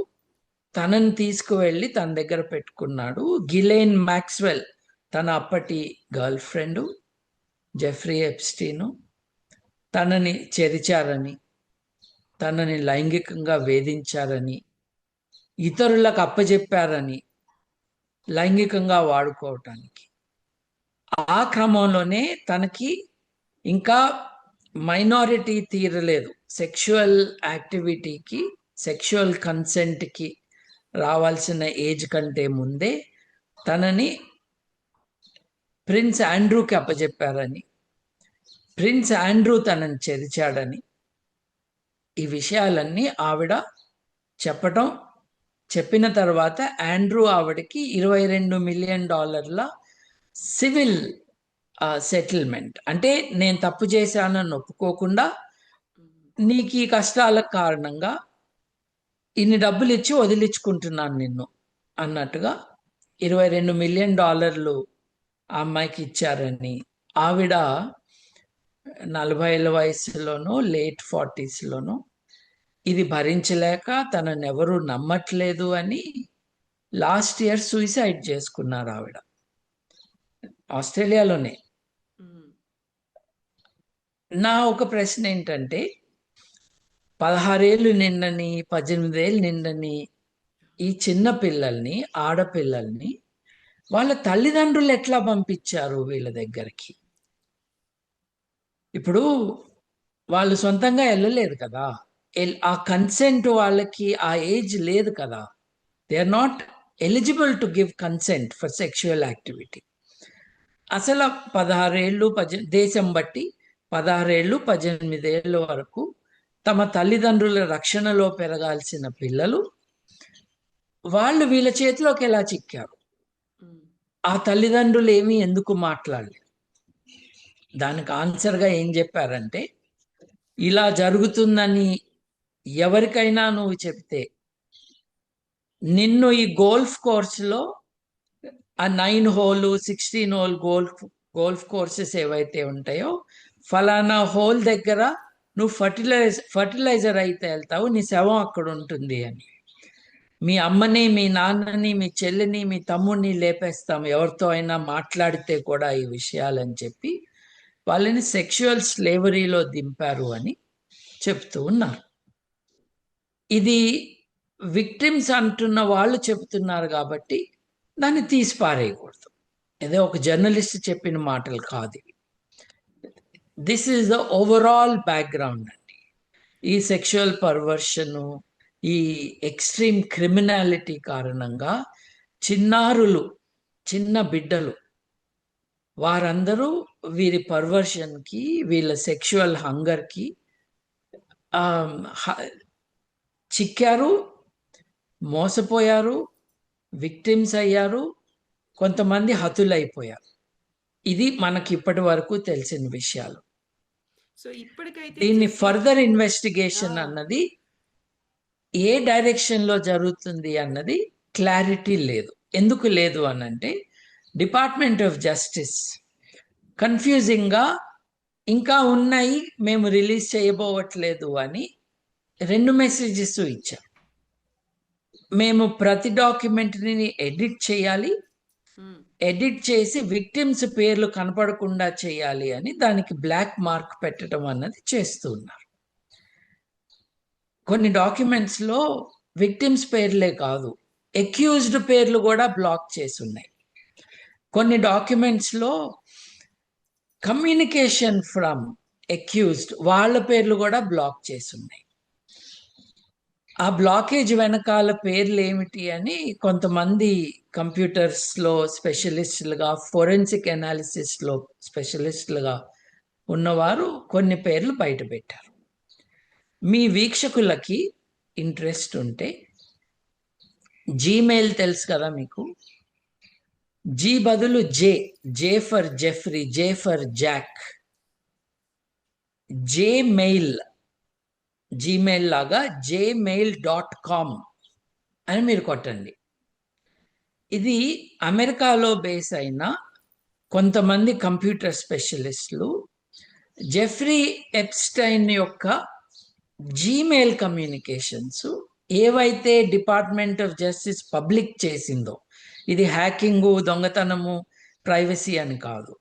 తనని తీసుకువెళ్ళి తన దగ్గర పెట్టుకున్నాడు. గిలెయిన్ మ్యాక్స్వెల్ తన అప్పటి గర్ల్ ఫ్రెండ్, జెఫ్రీ ఎప్స్టీను తనని చెరిచారని, తనని లైంగికంగా వేధించారని, ఇతరులకు అప్పజెప్పారని, లైంగికంగా వాడుకోవటానికి. ఆ క్రమంలోనే తనకి ఇంకా మైనారిటీ తీరలేదు. సెక్షువల్ యాక్టివిటీకి, సెక్షువల్ కన్సెంట్కి రావాల్సిన ఏజ్ కంటే ముందే తనని ప్రిన్స్ ఆండ్రూకి అప్పజెప్పారని, ప్రిన్స్ ఆండ్రూ తనని చెరిచాడని, ఈ విషయాలన్నీ ఆవిడ చెప్పిన తర్వాత ఆండ్రూ ఆవిడకి $22 మిలియన్ సివిల్ సెటిల్మెంట్, అంటే నేను తప్పు చేశానని ఒప్పుకోకుండా నీకు ఈ కష్టాల కారణంగా ఇన్ని డబ్బులు ఇచ్చి వదిలించుకుంటున్నాను నిన్ను అన్నట్టుగా $22 మిలియన్ ఆ అమ్మాయికి ఇచ్చారని, ఆవిడ 40 వయసులోనో లేట్ 40స్లోనో ఇది భరించలేక తనని ఎవరు నమ్మట్లేదు అని లాస్ట్ ఇయర్ సూసైడ్ చేసుకున్నారు ఆవిడ, ఆస్ట్రేలియాలోనే. నా ఒక ప్రశ్న ఏంటంటే, 16 ఏళ్ళు నిండని, 18 ఏళ్ళు నిండని ఈ చిన్న పిల్లల్ని, ఆడపిల్లల్ని వాళ్ళ తల్లిదండ్రులు ఎట్లా పంపించారు వీళ్ళ దగ్గరికి? ఇప్పుడు వాళ్ళు సొంతంగా వెళ్ళలేదు కదా, ఆ కన్సెంట్ వాళ్ళకి ఆ ఏజ్ లేదు కదా. They are not eligible to give consent for sexual activity. అసలు 16 ఏళ్ళు దేశం బట్టి 16 ఏళ్ళు 18 ఏళ్ళ వరకు తమ తల్లిదండ్రుల రక్షణలో పెరగాల్సిన పిల్లలు వాళ్ళు వీళ్ళ చేతిలోకి ఎలా చిక్కారు? ఆ తల్లిదండ్రులు ఏమీ ఎందుకు మాట్లాడలేదు? దానికి ఆన్సర్గా ఏం చెప్పారంటే, ఇలా జరుగుతుందని ఎవరికైనా నువ్వు చెప్తే నిన్ను ఈ గోల్ఫ్ కోర్సులో ఆ 9 హోల్ 16 హోల్ గోల్ఫ్ కోర్సెస్ ఏవైతే ఉంటాయో ఫలానా హోల్ దగ్గర నువ్వు ఫర్టిలైజర్ అయితే వెళ్తావు, నీ శవం అక్కడ ఉంటుంది అని. మీ అమ్మని, మీ నాన్నని, మీ చెల్లిని, మీ తమ్ముడిని లేపేస్తాం ఎవరితో అయినా మాట్లాడితే కూడా ఈ విషయాలని చెప్పి వాళ్ళని సెక్షువల్ స్లేవరీలో దింపారు అని చెప్తూ ఉన్నారు. ఇది విక్టిమ్స్ అంటున్న వాళ్ళు చెప్తున్నారు కాబట్టి దాన్ని తీసి పారేయకూడదు. ఏదో ఒక జర్నలిస్ట్ చెప్పిన మాటలు కాదు ఇవి. This is the overall background అండి. ఈ సెక్షువల్ పర్వర్షను, ఈ ఎక్స్ట్రీమ్ క్రిమినాలిటీ కారణంగా చిన్నారులు, చిన్న బిడ్డలు వారందరూ వీరి పర్వర్షన్కి, వీళ్ళ సెక్షువల్ హంగర్కి చిక్కారు, మోసపోయారు, విక్టిమ్స్ అయ్యారు, కొంతమంది హతులైపోయారు. ఇది మనకి ఇప్పటి వరకు తెలిసిన విషయాలు. సో ఇప్పటికైతే దీన్ని ఫర్దర్ ఇన్వెస్టిగేషన్ అన్నది ఏ డైరెక్షన్లో జరుగుతుంది అన్నది క్లారిటీ లేదు. ఎందుకు లేదు అనంటే, డిపార్ట్మెంట్ ఆఫ్ జస్టిస్ కన్ఫ్యూజింగ్గా ఇంకా ఉన్నాయి, మేము రిలీజ్ చేయబోవట్లేదు అని 2 మెసేజెస్ ఇచ్చాం. మేము ప్రతి డాక్యుమెంటరీని ఎడిట్ చేయాలి, ఎడిట్ చేసి విక్టిమ్స్ పేర్లు కనపడకుండా చేయాలి అని దానికి బ్లాక్ మార్క్ పెట్టడం అన్నది చేస్తున్నారు. కొన్ని డాక్యుమెంట్స్లో విక్టిమ్స్ పేర్లే కాదు, అక్యూజ్డ్ పేర్లు కూడా బ్లాక్ చేసి ఉన్నాయి. కొన్ని డాక్యుమెంట్స్లో కమ్యూనికేషన్ ఫ్రమ్ అక్యూజ్డ్ వాళ్ళ పేర్లు కూడా బ్లాక్ చేసి ఉన్నాయి. ఆ బ్లాకేజ్ వెనకాల పేర్లు ఏమిటి అని కొంతమంది కంప్యూటర్స్లో స్పెషలిస్టులుగా, ఫోరెన్సిక్ అనాలిసిస్లో స్పెషలిస్టులుగా ఉన్నవారు కొన్ని పేర్లు బయట పెట్టారు. మీ వీక్షకులకి ఇంట్రెస్ట్ ఉంటే జీమెయిల్ తెలుసు కదా మీకు. జీ బదులు J, J for Jeffrey, J for Jack, J mail, Gmail లాగా gmail.com అని మీరు కొట్టండి. ఇది అమెరికాలో బేస్ అయిన కొంతమంది కంప్యూటర్ స్పెషలిస్టులు జెఫ్రీ ఎప్స్టైన్ యొక్క జీమెయిల్ కమ్యూనికేషన్స్ ఏవైతే డిపార్ట్మెంట్ ఆఫ్ జస్టిస్ పబ్లిక్ చేసిందో, ఇది హ్యాకింగు, దొంగతనము, ప్రైవసీ అని కాదు,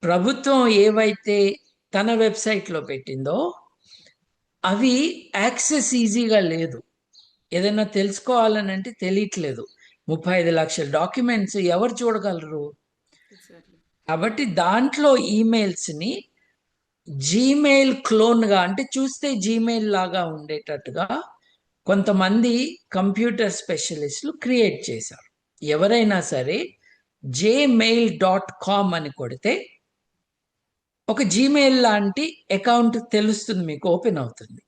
ప్రభుత్వం ఏవైతే తన వెబ్సైట్లో పెట్టిందో అవి యాక్సెస్ ఈజీగా లేదు. ఏదైనా తెలుసుకోవాలని అంటే తెలియట్లేదు. 35 లక్షల డాక్యుమెంట్స్ ఎవరు చూడగలరు? కాబట్టి దాంట్లో ఈమెయిల్స్ని జీమెయిల్ క్లోన్గా, అంటే చూస్తే జీమెయిల్ లాగా ఉండేటట్టుగా కొంతమంది కంప్యూటర్ స్పెషలిస్టులు క్రియేట్ చేశారు. ఎవరైనా సరే gmail.com అని కొడితే ఒక జీమెయిల్ లాంటి అకౌంట్ తెలుస్తుంది, మీకు ఓపెన్ అవుతుంది.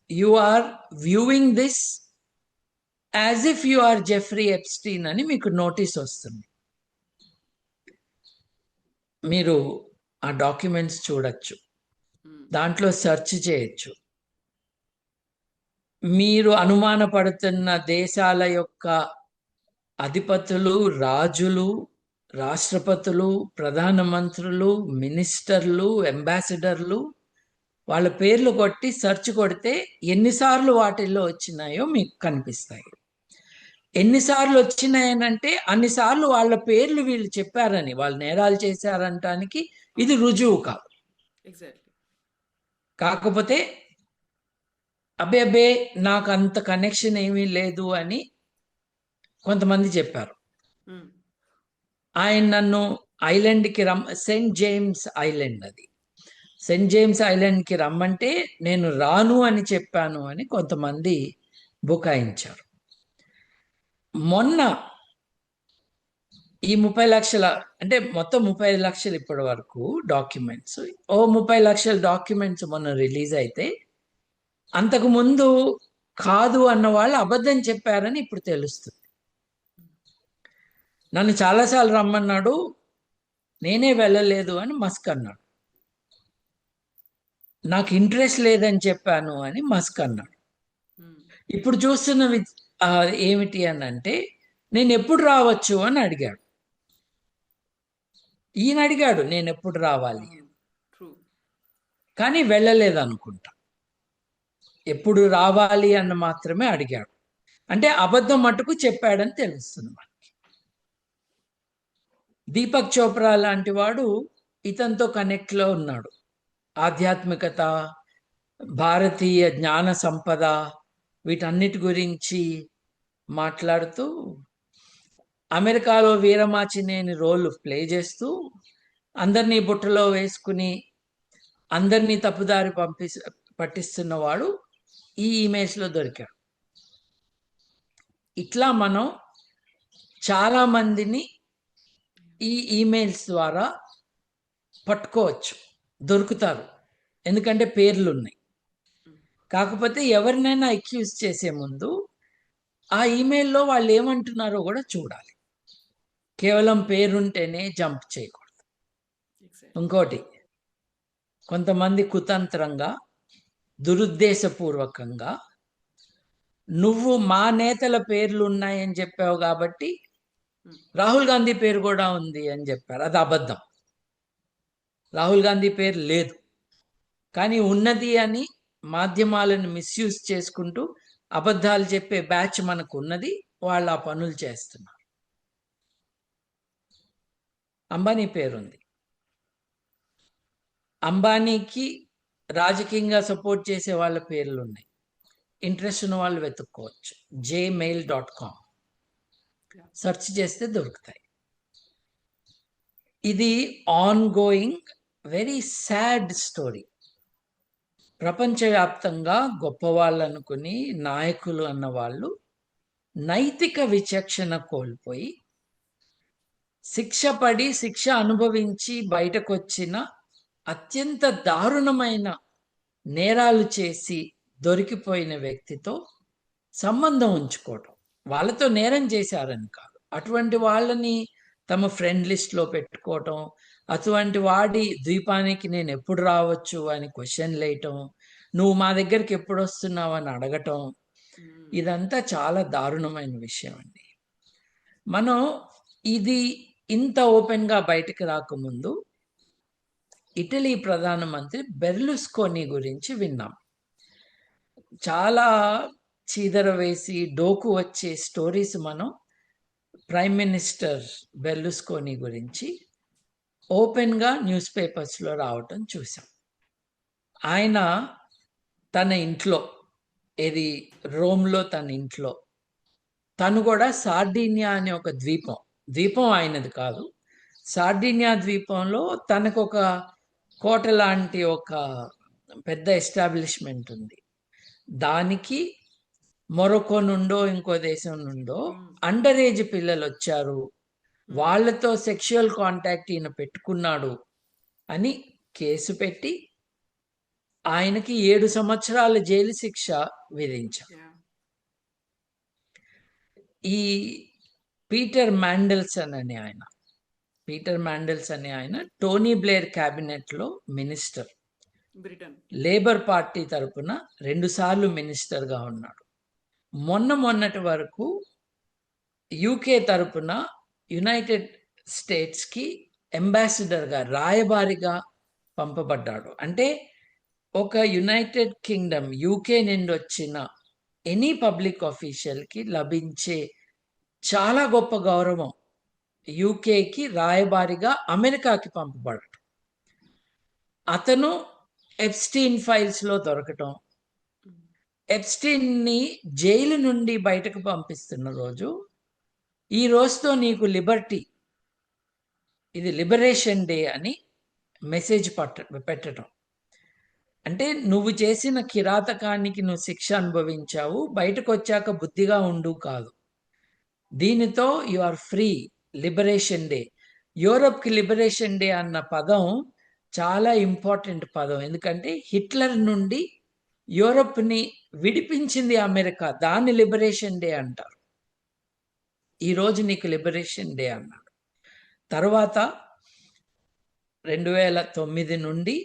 You are viewing this as if you are Jeffrey Epstein అని మీకు నోటీస్ వస్తుంది. మీరు ఆ డాక్యుమెంట్స్ చూడొచ్చు, దాంట్లో సెర్చ్ చేయొచ్చు. మీరు అనుమానపడుతున్న దేశాల యొక్క అధిపతులు, రాజులు, రాష్ట్రపతులు, ప్రధానమంత్రులు, మినిస్టర్లు, అంబాసిడర్లు, వాళ్ళ పేర్లు కొట్టి సెర్చ్ కొడితే ఎన్నిసార్లు వాటిల్లో వచ్చినాయో మీకు కనిపిస్తాయి. ఎన్నిసార్లు వచ్చినాయనంటే అన్నిసార్లు వాళ్ళ పేర్లు వీళ్ళు చెప్పారని, వాళ్ళు నేరాలు చేశారంటానికి ఇది రుజువు కాదు. కాకపోతే అబ్బే నాకు అంత కనెక్షన్ ఏమీ లేదు అని కొంతమంది చెప్పారు. ఆయన నన్ను ఐలాండ్కి సెయింట్ జేమ్స్ ఐలాండ్, అది సెయింట్ జేమ్స్ ఐలాండ్కి రమ్మంటే నేను రాను అని చెప్పాను అని కొంతమంది బుకాయించారు. మొన్న ఈ 30 లక్షల, అంటే మొత్తం 35 లక్షలు ఇప్పటి వరకు డాక్యుమెంట్స్, 30 లక్షల డాక్యుమెంట్స్ మొన్న రిలీజ్ అయితే అంతకుముందు కాదు అన్న వాళ్ళు అబద్ధం చెప్పారని ఇప్పుడు తెలుస్తుంది. నన్ను చాలాసార్లు రమ్మన్నాడు, నేనే వెళ్ళలేదు అని మస్క్ అన్నాడు. నాకు ఇంట్రెస్ట్ లేదని చెప్పాను అని మస్క్ అన్నాడు. ఇప్పుడు చూస్తున్న ఏమిటి అని అంటే, నేను ఎప్పుడు రావచ్చు అని అడిగాడు. ఈయన అడిగాడు నేను ఎప్పుడు రావాలి, కానీ వెళ్ళలేదు అనుకుంటా. ఎప్పుడు రావాలి అన్న మాత్రమే అడిగాడు. అంటే అబద్ధం మటుకు చెప్పాడని తెలుస్తుంది మనకి. దీపక్ చోప్రా లాంటి వాడు ఇతనితో కనెక్ట్లో ఉన్నాడు. ఆధ్యాత్మికత, భారతీయ జ్ఞాన సంపద, వీటన్నిటి గురించి మాట్లాడుతూ అమెరికాలో వీరమాచినేని రోల్ ప్లే చేస్తూ అందరినీ బుట్టలో వేసుకుని అందరినీ తప్పుదారి పట్టిస్తున్నవాడు ఈ ఇమేజ్లో దొరికాడు. ఇట్లా మనం చాలా మందిని ఈ ఈమెయిల్స్ ద్వారా పట్టుకోవచ్చు, దొరుకుతారు. ఎందుకంటే పేర్లు ఉన్నాయి. కాకపోతే ఎవరినైనా అక్యూజ్ చేసే ముందు ఆ ఈమెయిల్లో వాళ్ళు ఏమంటున్నారో కూడా చూడాలి. కేవలం పేరుంటేనే జంప్ చేయకూడదు. ఇంకోటి, కొంతమంది కుతంత్రంగా, దురుద్దేశపూర్వకంగా నువ్వు మా నేతల పేర్లు ఉన్నాయని చెప్పావు కాబట్టి రాహుల్ గాంధీ పేరు కూడా ఉంది అని చెప్పారు. అది అబద్ధం. రాహుల్ గాంధీ పేరు లేదు, కానీ ఉన్నది అని మాధ్యమాలను మిస్యూజ్ చేసుకుంటూ అబద్ధాలు చెప్పే బ్యాచ్ మనకు ఉన్నది. వాళ్ళు ఆ పనులు చేస్తున్నారు. అంబానీ పేరుంది. అంబానీకి రాజకీయంగా సపోర్ట్ చేసే వాళ్ళ పేర్లు ఉన్నాయి. ఇంట్రెస్ట్ ఉన్న వాళ్ళు వెతుక్కోవచ్చు. gmail.com సెర్చ్ చేస్తే దొరుకుతాయి. ఇది on going very sad story. ప్రపంచవ్యాప్తంగా గొప్పవాళ్ళు అనుకుని నాయకులు అన్న వాళ్ళు నైతిక విచక్షణ కోల్పోయి శిక్ష పడి, శిక్ష అనుభవించి బయటకు వచ్చిన అత్యంత దారుణమైన నేరాలు చేసి దొరికిపోయిన వ్యక్తితో సంబంధం ఉంచుకోవటం. వాళ్ళతో నేరం చేశారని కాదు. అటువంటి వాళ్ళని తమ ఫ్రెండ్ లిస్ట్‌లో పెట్టుకోవటం, అటువంటి వాడి ద్వీపానికి నేనెప్పుడు రావచ్చు అని క్వెషన్‌లేయటం, నువ్వు మా దగ్గరికి ఎప్పుడొస్తున్నావని అడగటం, ఉమ్, ఇదంతా చాలా దారుణమైన విషయం అండి. మనం ఇది ఇంత ఓపెన్‌గా బయటకి రాకముందు ఇటలీ ప్రధానమంత్రి బెర్లుస్కోనీ గురించి విన్నాం. చాలా చీదర వేసి, డోకు వచ్చే స్టోరీస్ మనం ప్రైమ్ మినిస్టర్ బెర్లుస్కోనీ గురించి ఓపెన్‌గా న్యూస్ పేపర్స్‌లో రావటం చూసాం. ఆయన తన ఇంట్లో, ఏది రోమ్‌లో తన ఇంట్లో, తను కూడా సార్డినియా అనే ఒక ద్వీపం ఆయనది కాదు. సార్డినియా ద్వీపంలో తనకొక కోట లాంటి ఒక పెద్ద ఎస్టాబ్లిష్మెంట్ ఉంది. దానికి మొరొకో నుండో ఇంకో దేశం నుండో అండర్ ఏజ్ పిల్లలు వచ్చారు, వాళ్ళతో సెక్షువల్ కాంటాక్ట్ ఈయన పెట్టుకున్నాడు అని కేసు పెట్టి ఆయనకి 7 సంవత్సరాల జైలు శిక్ష విధించారు. yeah. ఈ పీటర్ మాండెల్సన్ అనే ఆయన టోనీ బ్లేర్ క్యాబినెట్లో మినిస్టర్, బ్రిటన్. లేబర్ పార్టీ తరపున 2 సార్లు మినిస్టర్గా ఉన్నాడు. మొన్నటి వరకు యూకే తరపున యునైటెడ్ స్టేట్స్కి అంబాసిడర్గా, రాయబారిగా పంపబడ్డాడు. అంటే ఒక యునైటెడ్ కింగ్డమ్ యూకే నుండి వచ్చిన ఎనీ పబ్లిక్ ఆఫీషియల్కి లభించే చాలా గొప్ప గౌరవం యూకేకి రాయబారిగా అమెరికాకి పంపబడటం. అతను ఎప్స్టీన్ ఫైల్స్లో దొరకటం, ఎప్స్టీన్ని జైలు నుండి బయటకు పంపిస్తున్న రోజు, ఈ రోజుతో నీకు లిబర్టీ, ఇది లిబరేషన్ డే అని మెసేజ్ పెట్టడం. అంటే నువ్వు చేసిన కిరాతకానికి నువ్వు శిక్ష అనుభవించావు, బయటకు వచ్చాక బుద్ధిగా ఉండు కాదు. దీనితో you are free, liberation day. యూరప్కి లిబరేషన్ డే అన్న పదం చాలా ఇంపార్టెంట్ పదం. ఎందుకంటే హిట్లర్ నుండి యూరప్ని విడిపించింది అమెరికా, దాన్ని లిబరేషన్ డే అంటారు. ఈరోజు నీకు లిబరేషన్ డే అన్నాడు. తర్వాత 2009 నుండి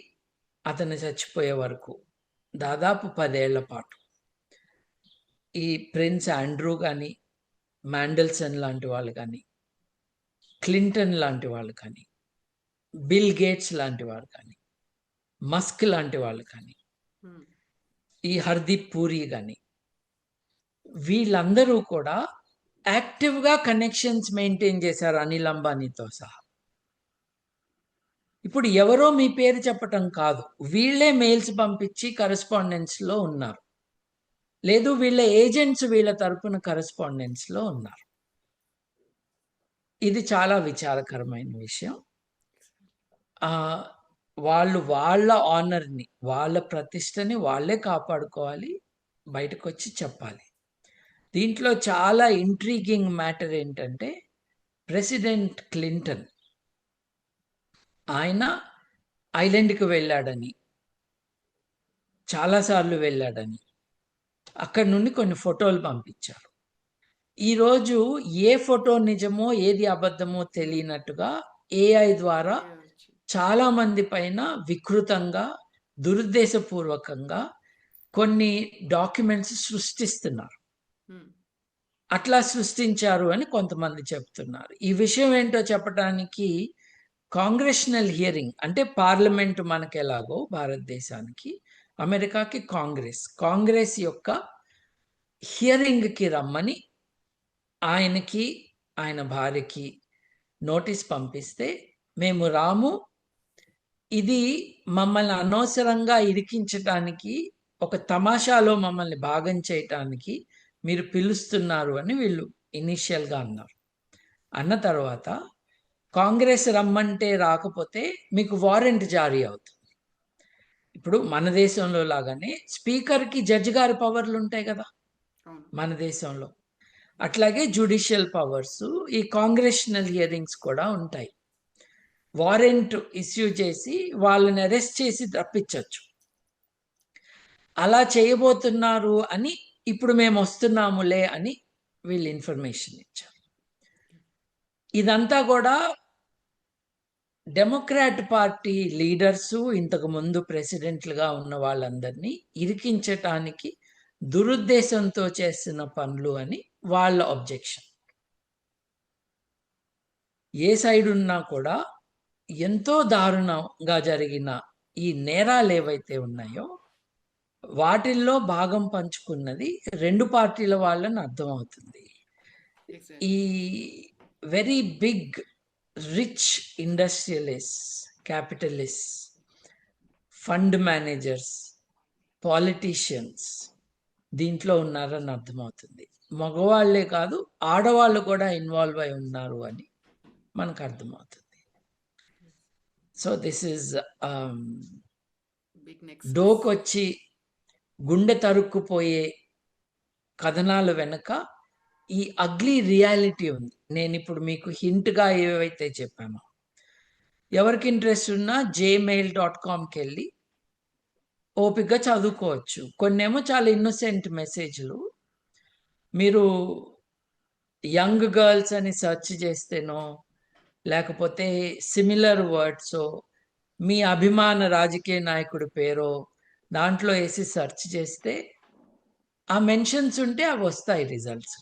అతను చచ్చిపోయే వరకు దాదాపు 10 ఏళ్ల పాటు ఈ ప్రిన్స్ ఆండ్రూ కానీ, మాండెల్సన్ లాంటి వాళ్ళు కానీ, క్లింటన్ లాంటి వాళ్ళు కానీ, బిల్ గేట్స్ లాంటి వాళ్ళు కానీ, మస్క్ లాంటి వాళ్ళు కానీ, ఈ హర్దీప్ పూరి కానీ, వీళ్ళందరూ కూడా యాక్టివ్గా కనెక్షన్స్ మెయింటైన్ చేశారు అనిల్ అంబానీతో సహా. ఇప్పుడు ఎవరో మీ పేరు చెప్పటం కాదు, వీళ్ళే మెయిల్స్ పంపించి కరెస్పాండెన్స్లో ఉన్నారు, లేదు వీళ్ళ ఏజెంట్స్ వీళ్ళ తరపున కరెస్పాండెన్స్లో ఉన్నారు. ఇది చాలా విచారకరమైన విషయం. వాళ్ళు వాళ్ళ ఆనర్ని, వాళ్ళ ప్రతిష్టని వాళ్ళే కాపాడుకోవాలి, బయటకు వచ్చి చెప్పాలి. దీంట్లో చాలా ఇంట్రీగింగ్ మ్యాటర్ ఏంటంటే, ప్రెసిడెంట్ క్లింటన్ ఆయన ఐలాండ్కి వెళ్ళాడని, చాలాసార్లు వెళ్ళాడని, అక్కడి నుండి కొన్ని ఫోటోలు పంపించారు. ఈరోజు ఏ ఫోటో నిజమో ఏది అబద్ధమో తెలియనట్టుగా ఏఐ ద్వారా చాలా మంది పైన వికృతంగా, దురుద్దేశపూర్వకంగా కొన్ని డాక్యుమెంట్స్ సృష్టిస్తున్నారు. అట్లా సృష్టించారు అని కొంతమంది చెప్తున్నారు. ఈ విషయం ఏంటో చెప్పడానికి కాంగ్రెషనల్ హియరింగ్, అంటే పార్లమెంటు మనకి ఎలాగో భారతదేశానికి, అమెరికాకి కాంగ్రెస్ యొక్క హియరింగ్కి రమ్మని ఆయనకి, ఆయన భార్యకి నోటీస్ పంపిస్తే, మేము రాము, ఇది మమ్మల్ని అనవసరంగా ఇరికించటానికి, ఒక తమాషాలో మమ్మల్ని భాగం చేయటానికి మీరు పిలుస్తున్నారు అని వీళ్ళు ఇనీషియల్గా అన్నారు. అన్న తర్వాత కాంగ్రెస్ రమ్మంటే రాకపోతే మీకు వారెంట్ జారీ అవుతుంది. ఇప్పుడు మన దేశంలో లాగానే స్పీకర్కి జడ్జి గారి పవర్లు ఉంటాయి కదా మన దేశంలో, అట్లాగే జ్యుడిషియల్ పవర్స్, ఈ కాంగ్రెషనల్ హియరింగ్స్ కూడా ఉంటాయి. వారెంట్ ఇష్యూ చేసి వాళ్ళని అరెస్ట్ చేసి తప్పించవచ్చు. అలా చేయబోతున్నారు అని ఇప్పుడు మేము వస్తున్నాములే అని వీళ్ళు ఇన్ఫర్మేషన్ ఇచ్చారు. ఇదంతా కూడా డెమోక్రాట్ పార్టీ లీడర్సు, ఇంతకు ముందు ప్రెసిడెంట్లుగా ఉన్న వాళ్ళందరినీ ఇరికించటానికి దురుద్దేశంతో చేసిన పనులు అని వాళ్ళ అబ్జెక్షన్. ఏ సైడ్ ఉన్నా కూడా ఎంతో దారుణంగా జరిగిన ఈ నేరాలు ఏవైతే ఉన్నాయో వాటిల్లో భాగం పంచుకున్నది రెండు పార్టీల వాళ్ళని అర్థమవుతుంది. ఈ very big rich industrialist, capitalist, fund managers, politicians దీంట్లో ఉన్నారని అర్థమవుతుంది. మగవాళ్లే కాదు, ఆడవాళ్ళు కూడా ఇన్వాల్వ్ అయి ఉన్నారు అని మనకు అర్థమవుతుంది. సో దిస్ ఈజ్ డోకొచ్చి గుండె తరుక్కుపోయే కథనాల వెనుక ఈ అగ్లీ రియాలిటీ ఉంది. నేను ఇప్పుడు మీకు హింట్గా ఏవైతే చెప్పానో, ఎవరికి ఇంట్రెస్ట్ ఉన్నా gmail.comకి వెళ్ళి ఓపికగా చదువుకోవచ్చు. కొన్నేమో చాలా ఇన్నోసెంట్ మెసేజ్లు. మీరు యంగ్ గర్ల్స్ అని సెర్చ్ చేస్తేనో లేకపోతే సిమిలర్ వర్డ్స్ మీ అభిమాన రాజకీయ నాయకుడి పేరో దాంట్లో వేసి సెర్చ్ చేస్తే ఆ మెన్షన్స్ ఉంటే అవి వస్తాయి రిజల్ట్స్.